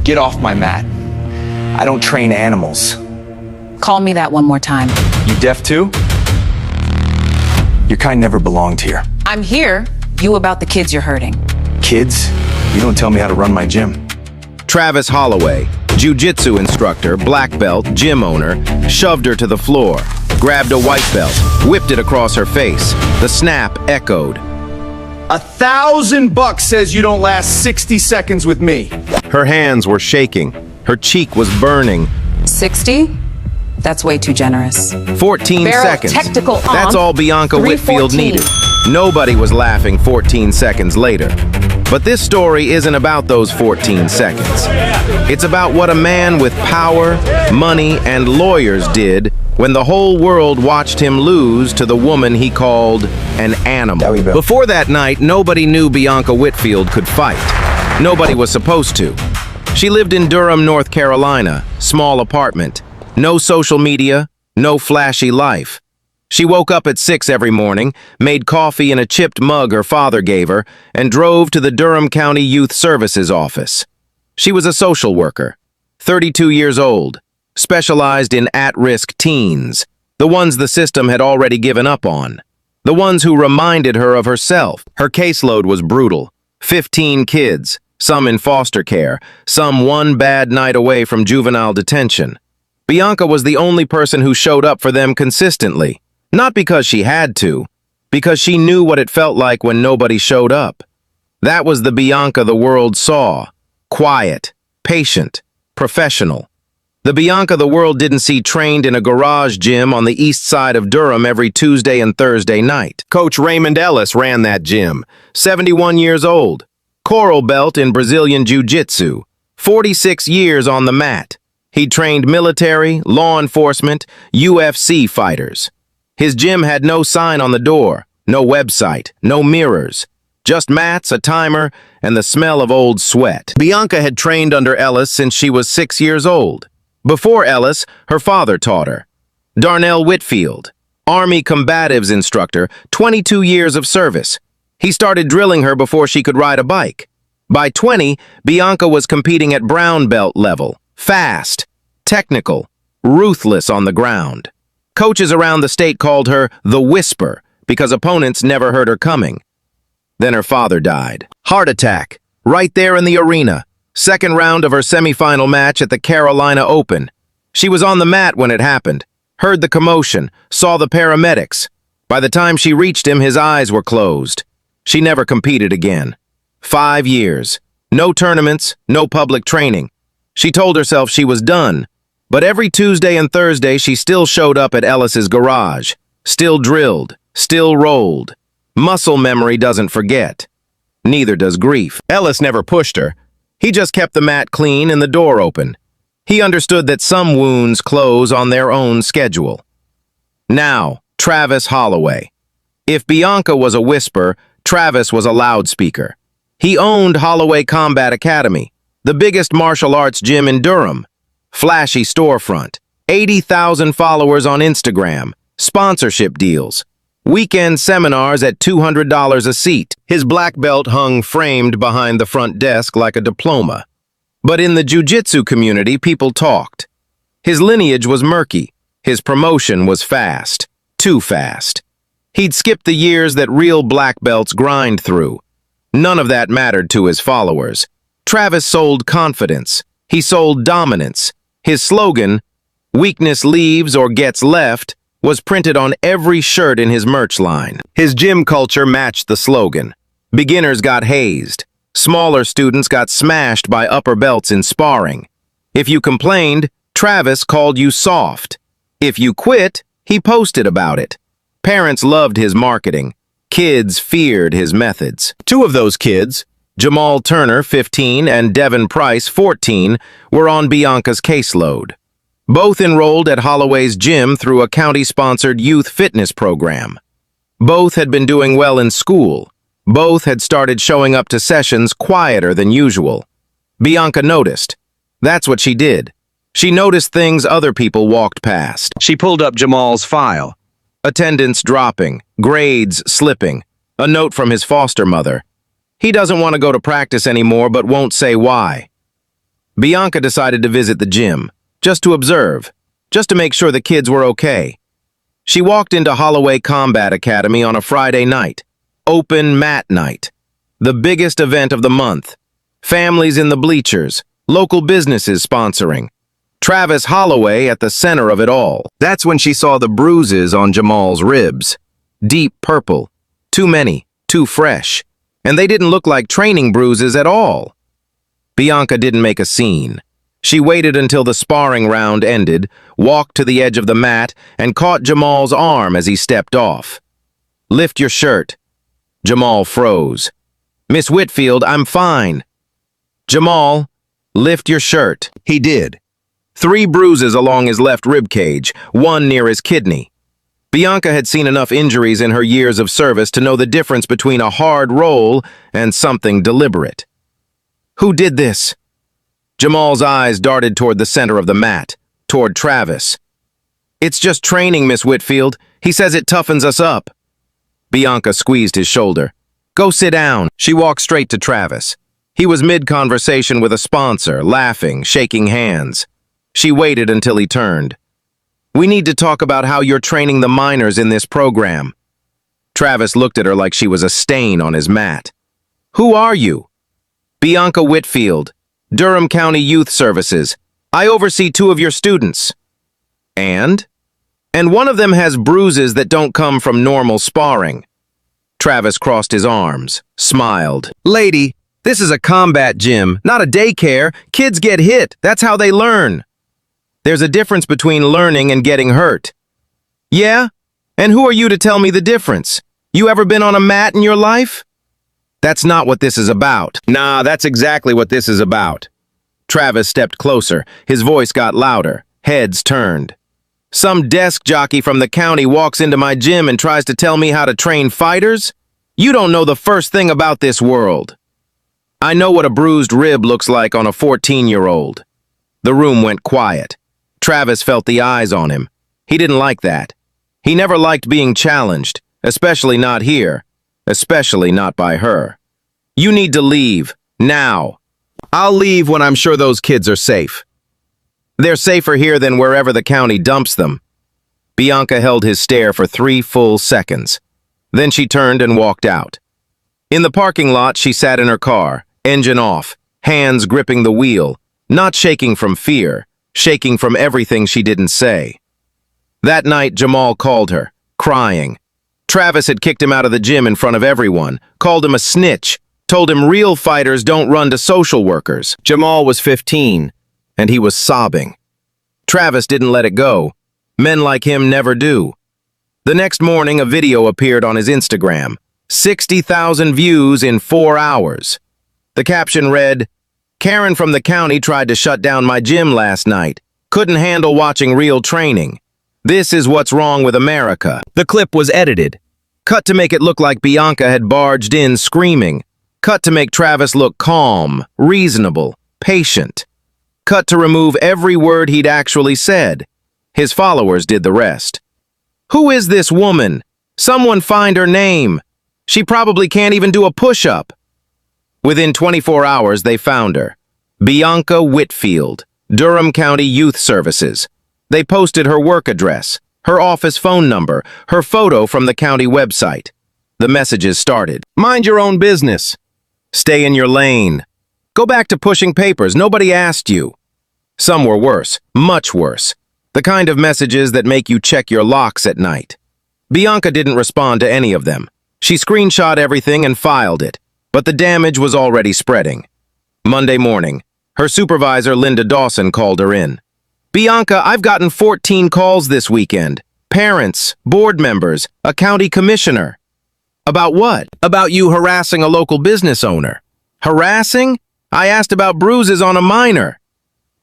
Get off my mat. I don't train animals. Call me that one more time. You deaf too? Your kind never belonged here. I'm here. You about the kids you're hurting. Kids? You don't tell me how to run my gym. Travis Holloway, Jiu-Jitsu instructor, black belt, gym owner, shoved her to the floor, grabbed a white belt, whipped it across her face. The snap echoed. $1,000 says you don't last 60 seconds with me. Her hands were shaking. Her cheek was burning. 60? That's way too generous. 14 Barrel seconds. technical on. That's all Bianca Whitfield 3:14. needed. Nobody was laughing 14 seconds later. But this story isn't about those 14 seconds. It's about what a man with power, money, and lawyers did when the whole world watched him lose to the woman he called an animal. Before that night, nobody knew Bianca Whitfield could fight. Nobody was supposed to. She lived in Durham, North Carolina, small apartment. No social media, no flashy life. She woke up at 6 every morning, made coffee in a chipped mug her father gave her, and drove to the Durham County Youth Services office. She was a social worker, 32 years old, specialized in at-risk teens, the ones the system had already given up on, the ones who reminded her of herself. Her caseload was brutal. 15 kids, some in foster care, some one bad night away from juvenile detention. Bianca was the only person who showed up for them consistently. Not because she had to, because she knew what it felt like when nobody showed up. That was the Bianca the world saw. Quiet, patient, professional. The Bianca the world didn't see trained in a garage gym on the east side of Durham every Tuesday and Thursday night. Coach Raymond Ellis ran that gym, 71 years old. Coral belt in Brazilian Jiu-Jitsu, 46 years on the mat. He trained military, law enforcement, UFC fighters. His gym had no sign on the door, no website, no mirrors, just mats, a timer, and the smell of old sweat. Bianca had trained under Ellis since she was 6 years old. Before Ellis, her father taught her. Darnell Whitfield, Army combatives instructor, 22 years of service. He started drilling her before she could ride a bike. By 20, Bianca was competing at brown belt level, fast, technical, ruthless on the ground. Coaches around the state called her the Whisper because opponents never heard her coming. Then her father died. Heart attack, right there in the arena. Second round of her semifinal match at the Carolina Open. She was on the mat when it happened, heard the commotion, saw the paramedics. By the time she reached him, his eyes were closed. She never competed again. 5 years. No tournaments, no public training. She told herself she was done. But every Tuesday and Thursday, she still showed up at Ellis's garage. Still drilled, still rolled. Muscle memory doesn't forget. Neither does grief. Ellis never pushed her. He just kept the mat clean and the door open. He understood that some wounds close on their own schedule. Now, Travis Holloway. If Bianca was a whisper, Travis was a loudspeaker. He owned Holloway Combat Academy, the biggest martial arts gym in Durham. Flashy storefront, 80,000 followers on Instagram, sponsorship deals, weekend seminars at $200 a seat. His black belt hung framed behind the front desk like a diploma. But in the jiu-jitsu community, people talked. His lineage was murky. His promotion was fast, too fast. He'd skipped the years that real black belts grind through. None of that mattered to his followers. Travis sold confidence. He sold dominance. His slogan, "Weakness leaves or gets left," was printed on every shirt in his merch line. His gym culture matched the slogan. Beginners got hazed. Smaller students got smashed by upper belts in sparring. If you complained, Travis called you soft. If you quit, he posted about it. Parents loved his marketing. Kids feared his methods. Two of those kids, Jamal Turner, 15, and Devin Price, 14, were on Bianca's caseload. Both enrolled at Holloway's gym through a county-sponsored youth fitness program. Both had been doing well in school. Both had started showing up to sessions quieter than usual. Bianca noticed. That's what she did. She noticed things other people walked past. She pulled up Jamal's file. Attendance dropping, grades slipping, a note from his foster mother. He doesn't want to go to practice anymore but won't say why. Bianca decided to visit the gym, just to observe, just to make sure the kids were okay. She walked into Holloway Combat Academy on a Friday night, open mat night, the biggest event of the month. Families in the bleachers, local businesses sponsoring. Travis Holloway at the center of it all. That's when she saw the bruises on Jamal's ribs. Deep purple. Too many, too fresh. And they didn't look like training bruises at all. Bianca didn't make a scene. She waited until the sparring round ended, walked to the edge of the mat, and caught Jamal's arm as he stepped off. "Lift your shirt." Jamal froze. "Miss Whitfield, I'm fine." "Jamal, lift your shirt." He did. 3 bruises along his left rib cage, 1 near his kidney. Bianca had seen enough injuries in her years of service to know the difference between a hard roll and something deliberate. "Who did this?" Jamal's eyes darted toward the center of the mat, toward Travis. "It's just training, Miss Whitfield. He says it toughens us up." Bianca squeezed his shoulder. "Go sit down." She walked straight to Travis. He was mid-conversation with a sponsor, laughing, shaking hands. She waited until he turned. "We need to talk about how you're training the minors in this program." Travis looked at her like she was a stain on his mat. "Who are you?" "Bianca Whitfield, Durham County Youth Services. I oversee 2 of your students." "And?" "And one of them has bruises that don't come from normal sparring." Travis crossed his arms, smiled. "Lady, this is a combat gym, not a daycare. Kids get hit. That's how they learn. There's a difference between learning and getting hurt." "Yeah? And who are you to tell me the difference? You ever been on a mat in your life?" "That's not what this is about." "Nah, that's exactly what this is about." Travis stepped closer. His voice got louder. Heads turned. "Some desk jockey from the county walks into my gym and tries to tell me how to train fighters? You don't know the first thing about this world." "I know what a bruised rib looks like on a 14-year-old. The room went quiet. Travis felt the eyes on him. He didn't like that. He never liked being challenged, especially not here, especially not by her. "You need to leave, now." "I'll leave when I'm sure those kids are safe." "They're safer here than wherever the county dumps them." Bianca held his stare for 3 full seconds. Then she turned and walked out. In the parking lot, she sat in her car, engine off, hands gripping the wheel, not shaking from fear, shaking from everything she didn't say. That night, Jamal called her, crying. Travis had kicked him out of the gym in front of everyone, called him a snitch, told him real fighters don't run to social workers. Jamal was 15, and he was sobbing. Travis didn't let it go. Men like him never do. The next morning, a video appeared on his Instagram. 60,000 views in 4 hours. The caption read, "Karen from the county tried to shut down my gym last night. Couldn't handle watching real training. This is what's wrong with America." The clip was edited. Cut to make it look like Bianca had barged in screaming. Cut to make Travis look calm, reasonable, patient. Cut to remove every word he'd actually said. His followers did the rest. "Who is this woman? Someone find her name. She probably can't even do a push-up." Within 24 hours, they found her. Bianca Whitfield, Durham County Youth Services. They posted her work address, her office phone number, her photo from the county website. The messages started. "Mind your own business. Stay in your lane. Go back to pushing papers. Nobody asked you." Some were worse, much worse. The kind of messages that make you check your locks at night. Bianca didn't respond to any of them. She screenshot everything and filed it, but the damage was already spreading. Monday morning, her supervisor, Linda Dawson, called her in. "Bianca, I've gotten 14 calls this weekend. Parents, board members, a county commissioner." "About what?" "About you harassing a local business owner." "Harassing? I asked about bruises on a minor."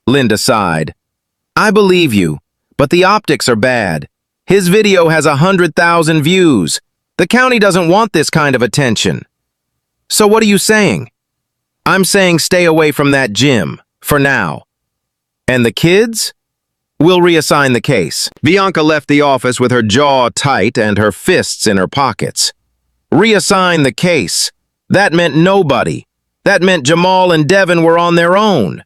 Linda sighed. "I believe you, but the optics are bad. His video has 100,000 views. The county doesn't want this kind of attention." "So what are you saying?" "I'm saying stay away from that gym, for now." "And the kids?" "We'll reassign the case." Bianca left the office with her jaw tight and her fists in her pockets. Reassign the case. That meant nobody. That meant Jamal and Devin were on their own.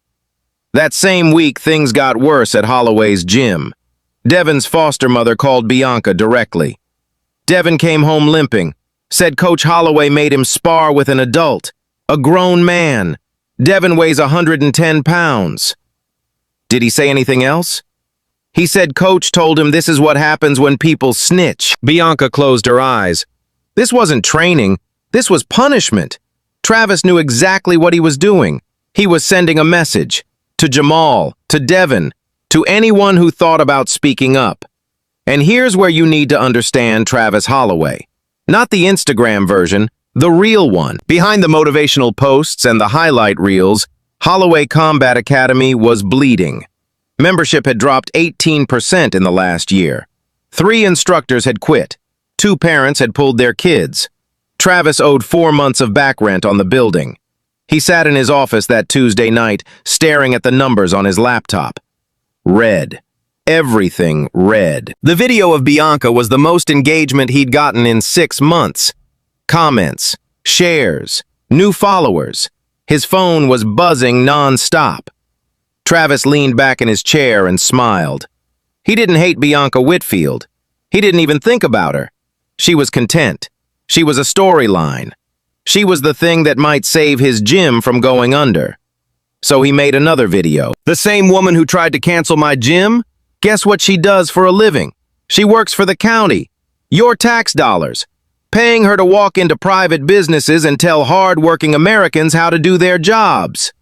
That same week, things got worse at Holloway's gym. Devin's foster mother called Bianca directly. Devin came home limping, said Coach Holloway made him spar with an adult, a grown man. Devin weighs 110 pounds. Did he say anything else? He said Coach told him this is what happens when people snitch. Bianca closed her eyes. This wasn't training. This was punishment. Travis knew exactly what he was doing. He was sending a message to Jamal, to Devin, to anyone who thought about speaking up. And here's where you need to understand Travis Holloway. Not the Instagram version, the real one. Behind the motivational posts and the highlight reels, Holloway Combat Academy was bleeding. Membership had dropped 18% in the last year. 3 instructors had quit. 2 parents had pulled their kids. Travis owed 4 months of back rent on the building. He sat in his office that Tuesday night, staring at the numbers on his laptop. Red. Everything red. The video of Bianca was the most engagement he'd gotten in 6 months. Comments, shares, new followers. His phone was buzzing non-stop. Travis leaned back in his chair and smiled. He didn't hate Bianca Whitfield. He didn't even think about her. She was content. She was a storyline. She was the thing that might save his gym from going under. So he made another video. The same woman who tried to cancel my gym? Guess what she does for a living? She works for the county. Your tax dollars. Paying her to walk into private businesses and tell hard-working Americans how to do their jobs.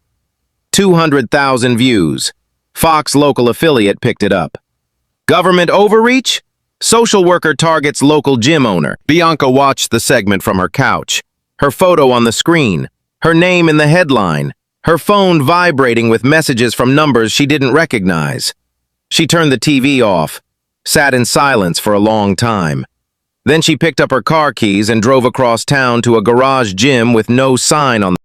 200,000 views. Fox local affiliate picked it up. Government overreach? Social worker targets local gym owner. Bianca watched the segment from her couch. Her photo on the screen. Her name in the headline. Her phone vibrating with messages from numbers she didn't recognize. She turned the TV off, sat in silence for a long time. Then she picked up her car keys and drove across town to a garage gym with no sign on